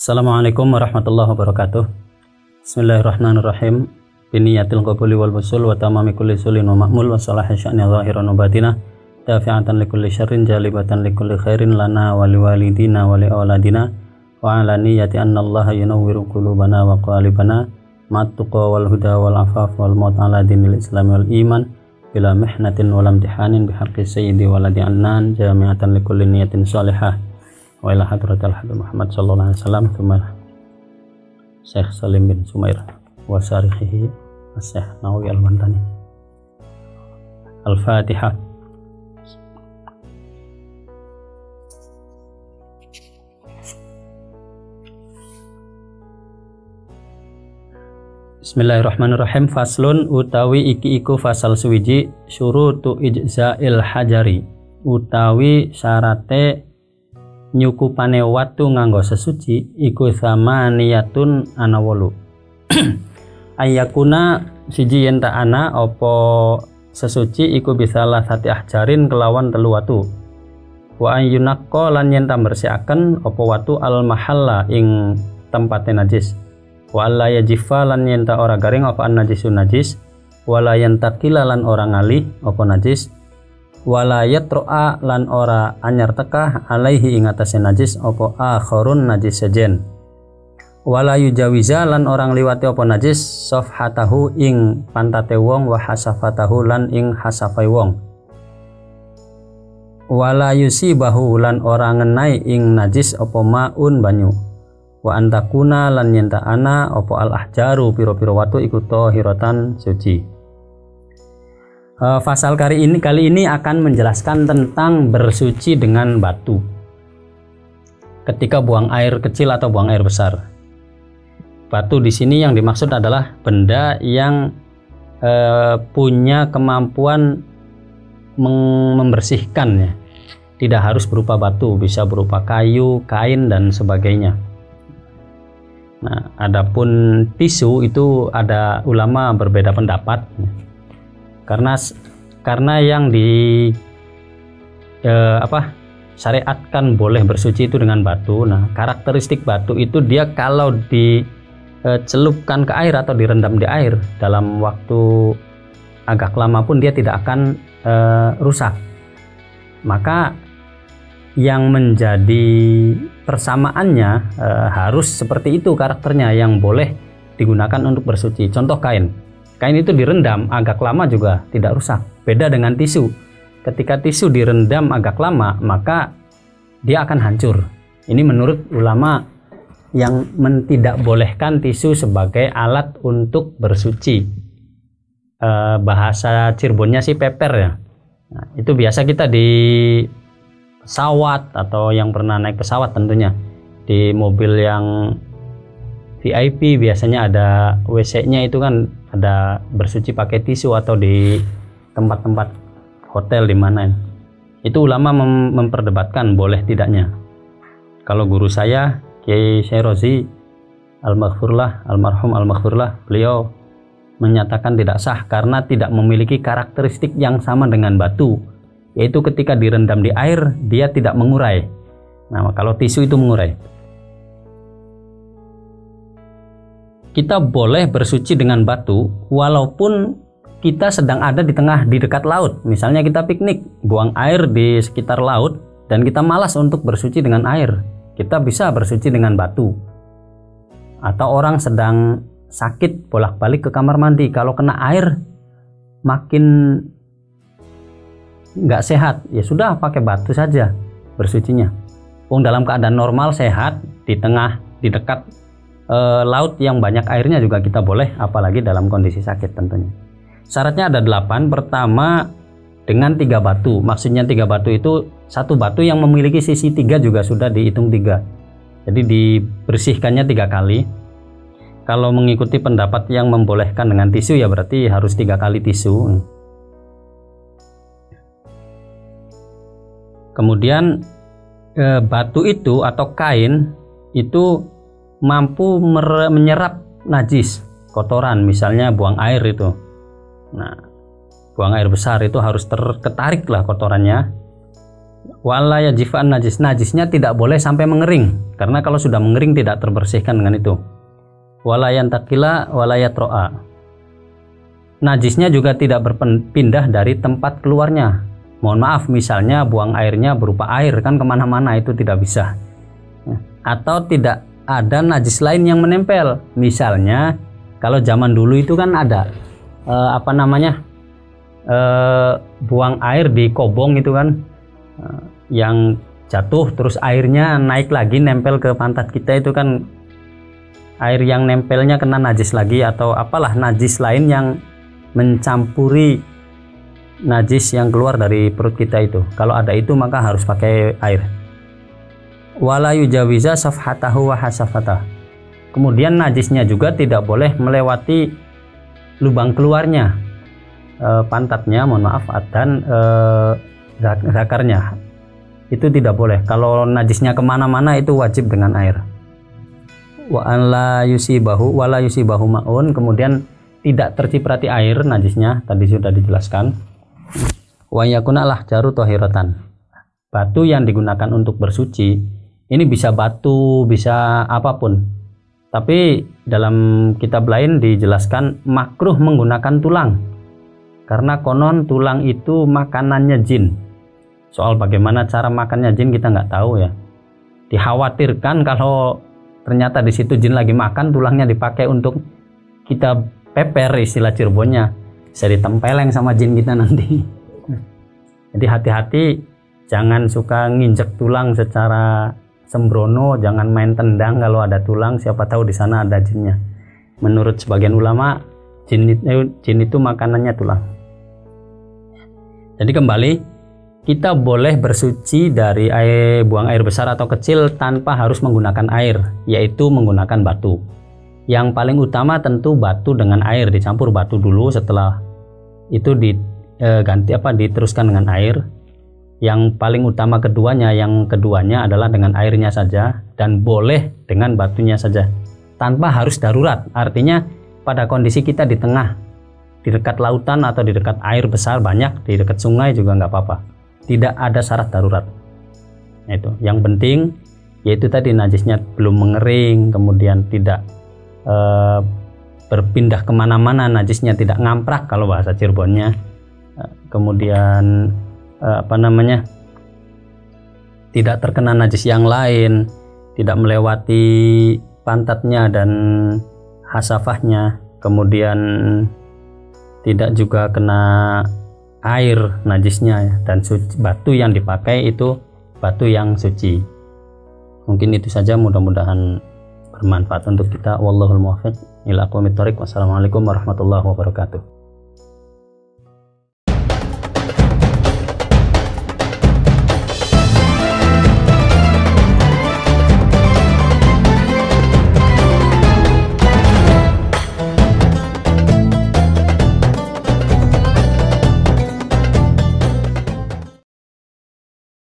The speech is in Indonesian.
Assalamualaikum warahmatullahi wabarakatuh. Bismillahirrahmanirrahim. Biniyatil qabuli wal wusul wa tamami kulli sulin wa ma'mul wa salahi sya'ni zahiran wa batinah dafi'atan likulli syarrin jalibatan likulli khairin lana wa liwalidina wa li'auladina wa ala niyati anna allaha yunawwiru qulubana wa qalibana ma'tuqa wal huda wal afaf wal maut ala dinil islam wal iman bila mihnatin wal imtihanin bihaqqi sayyidi waladi annan jami'atan likulli niyatin salihah wa ila hadratil habib Muhammad sallallahu alaihi wasallam tsumma Syekh Salim bin Sumair wa syarikhihi Syekh Nawawi Al-Mantani. Al-Fatihah. Bismillahirrahmanirrahim. Faslun utawi iki iku fasal suwiji syurutu ijza'il hajari utawi syarate nyukupane watu nganggo sesuci iku sama niyatun ana 8 ayakuna siji yen ta ana opo sesuci iku bisalah sati ahjarin kelawan telu watu wa ayunakko lan yen ta bersihaken opo watu al mahalla ing tempatnya najis wa alla yajifa lan yen ta ora garing opo an najisun najis wala yen takila lan ora ngalih opo najis wala yatro'a lan ora anyar tekah alaihi ing atase najis opo akhorun najis sejen wala yujawiza lan orang liwati opo najis safhatahu ing pantate wong wa hasafatahu lan ing hasafai wong wala yusibahu lan ora ngenai ing najis opo maun banyu wa antakuna lan yenta ana opo al ahjaru piro-piro watu iku tahiratan suci. Fasal kali ini akan menjelaskan tentang bersuci dengan batu ketika buang air kecil atau buang air besar. Batu di sini yang dimaksud adalah benda yang punya kemampuan membersihkannya. Tidak harus berupa batu, bisa berupa kayu, kain dan sebagainya. Nah, adapun tisu itu ada ulama berbeda pendapat. Karena yang syariatkan boleh bersuci itu dengan batu. Nah, karakteristik batu itu dia kalau dicelupkan ke air atau direndam di air dalam waktu agak lama pun dia tidak akan rusak. Maka yang menjadi persamaannya harus seperti itu karakternya yang boleh digunakan untuk bersuci. Contoh kain. Kain itu direndam agak lama juga tidak rusak. Beda dengan tisu. Ketika tisu direndam agak lama, maka dia akan hancur. Ini menurut ulama yang tidak bolehkan tisu sebagai alat untuk bersuci. Bahasa Cirebonnya sih peper ya. Nah, itu biasa kita di pesawat atau yang pernah naik pesawat tentunya. Di mobil yang VIP biasanya ada WC-nya itu kan ada bersuci pakai tisu atau di tempat-tempat hotel di mana itu ulama memperdebatkan boleh tidaknya. Kalau guru saya Kiai Syairozi almarhum al-maghfurlah beliau menyatakan tidak sah karena tidak memiliki karakteristik yang sama dengan batu, yaitu ketika direndam di air dia tidak mengurai. Nah, kalau tisu itu mengurai. Kita boleh bersuci dengan batu walaupun kita sedang ada di dekat laut. Misalnya kita piknik, buang air di sekitar laut dan kita malas untuk bersuci dengan air. Kita bisa bersuci dengan batu. Atau orang sedang sakit bolak-balik ke kamar mandi, kalau kena air makin nggak sehat, ya sudah pakai batu saja bersucinya. Dalam keadaan normal sehat di dekat laut yang banyak airnya juga kita boleh, apalagi dalam kondisi sakit tentunya. Syaratnya ada 8. Pertama dengan 3 batu. Maksudnya 3 batu itu satu batu yang memiliki sisi 3 juga sudah dihitung 3. Jadi dibersihkannya 3 kali. Kalau mengikuti pendapat yang membolehkan dengan tisu ya berarti harus 3 kali tisu. Kemudian batu itu atau kain itu mampu menyerap najis, kotoran, misalnya buang air itu. Nah, buang air besar itu harus ketarik lah kotorannya. Wala yajifan najis, najisnya tidak boleh sampai mengering, karena kalau sudah mengering tidak terbersihkan dengan itu. Wala yantakila wala yatro'a, najisnya juga tidak berpindah dari tempat keluarnya. Mohon maaf, misalnya buang airnya berupa air kan kemana-mana, itu tidak bisa. Atau tidak ada najis lain yang menempel, misalnya kalau zaman dulu itu kan ada buang air di kobong itu kan, yang jatuh terus airnya naik lagi nempel ke pantat kita, itu kan air yang nempelnya kena najis lagi, atau apalah najis lain yang mencampuri najis yang keluar dari perut kita itu. Kalau ada itu maka harus pakai air. Wala yujawiza safhatahu wa hasafatah, kemudian najisnya juga tidak boleh melewati lubang keluarnya, pantatnya, mohon maaf, dan zakarnya, itu tidak boleh. Kalau najisnya kemana-mana itu wajib dengan air. Wa an la yusibahu wala yusibahu ma'un, kemudian tidak terciprati air najisnya, tadi sudah dijelaskan. Wa yakuna lahjaru tahiratan, batu yang digunakan untuk bersuci ini bisa batu, bisa apapun, tapi dalam kitab lain dijelaskan makruh menggunakan tulang, karena konon tulang itu makanannya jin. Soal bagaimana cara makannya jin kita nggak tahu ya. Dikhawatirkan kalau ternyata di situ jin lagi makan, tulangnya dipakai untuk kita peper, istilah Cirebonnya, bisa ditempeleng sama jin kita nanti. Jadi hati-hati, jangan suka nginjek tulang secara sembrono, jangan main tendang kalau ada tulang, siapa tahu di sana ada jinnya. Menurut sebagian ulama, jin itu makanannya tulang. Jadi kembali, kita boleh bersuci dari buang air besar atau kecil tanpa harus menggunakan air, yaitu menggunakan batu. Yang paling utama tentu batu dengan air, dicampur batu dulu, setelah itu diteruskan dengan air. Yang paling utama yang keduanya adalah dengan airnya saja, dan boleh dengan batunya saja tanpa harus darurat. Artinya pada kondisi kita di tengah, di dekat lautan atau di dekat air besar banyak, di dekat sungai juga nggak apa-apa, tidak ada syarat darurat. Nah, itu yang penting, yaitu tadi najisnya belum mengering, kemudian tidak berpindah kemana-mana, najisnya tidak ngamprak kalau bahasa Cirebonnya, kemudian tidak terkena najis yang lain, tidak melewati pantatnya dan hasafahnya, kemudian tidak juga kena air najisnya, dan batu yang dipakai itu batu yang suci. Mungkin itu saja, mudah-mudahan bermanfaat untuk kita. Wallahul muwaffiq ila aqwamit thoriq. Wassalamualaikum warahmatullahi wabarakatuh.